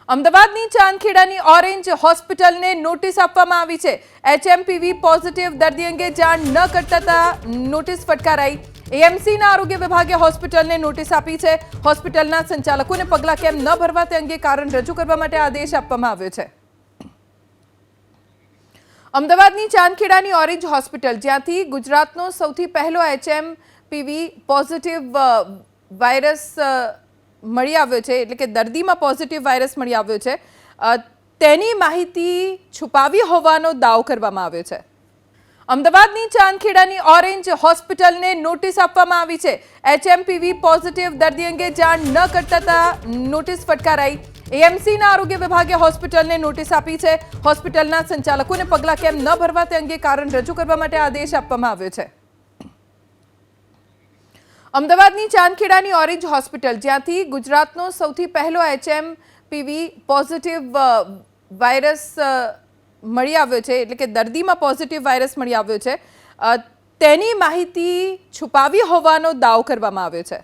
અમદાવાદની ચાંદખેડાની ઓરેન્જ હોસ્પિટલને નોટિસ આપવામાં આવી છે। એચએમપીવી પોઝિટિવ દર્દી અંગે જાણ ન કરતા નોટિસ ફટકારાઈ। એએમસીના આરોગ્ય વિભાગે હોસ્પિટલને નોટિસ આપી છે। હોસ્પિટલના સંચાલકોને પગલાં કેમ ન ભરવા તે અંગે કારણ રજૂ કરવા માટે આદેશ આપવામાં આવ્યો છે। અમદાવાદની ચાંદખેડાની ઓરેન્જ હોસ્પિટલ જ્યાંથી ગુજરાતનો સૌથી પહેલો એચએમપીવી પોઝિટિવ વાયરસ મળી આવ્યો છે, એટલે કે દર્દીમાં પોઝિટિવ વાયરસ મળી આવ્યો છે, તેની માહિતી છુપાવી હોવાનો દાવો કરવામાં આવ્યો છે। અમદાવાદની ચાંદખેડાની ઓરેન્જ હોસ્પિટલને નોટિસ આપવામાં આવી છે। એચએમપીવી પોઝિટિવ દર્દી અંગે જાણ ન કરતા નોટિસ ફટકારાઈ। એએમસીના આરોગ્ય વિભાગે હોસ્પિટલને નોટિસ આપી છે। હોસ્પિટલના સંચાલકોને પગલાં કેમ ન ભરવા તે અંગે કારણ રજૂ કરવા માટે આદેશ આપવામાં આવ્યો છે। અમદાવાદની ચાંદખેડાની ઓરેન્જ હોસ્પિટલ જ્યાંથી ગુજરાતનો સૌથી પહેલો એચએમપીવી પોઝિટિવ વાયરસ મળી આવ્યો છે, એટલે કે દર્દીમાં પોઝિટિવ વાયરસ મળી આવ્યો છે, તેની માહિતી છુપાવી હોવાનો દાવો કરવામાં આવ્યો છે।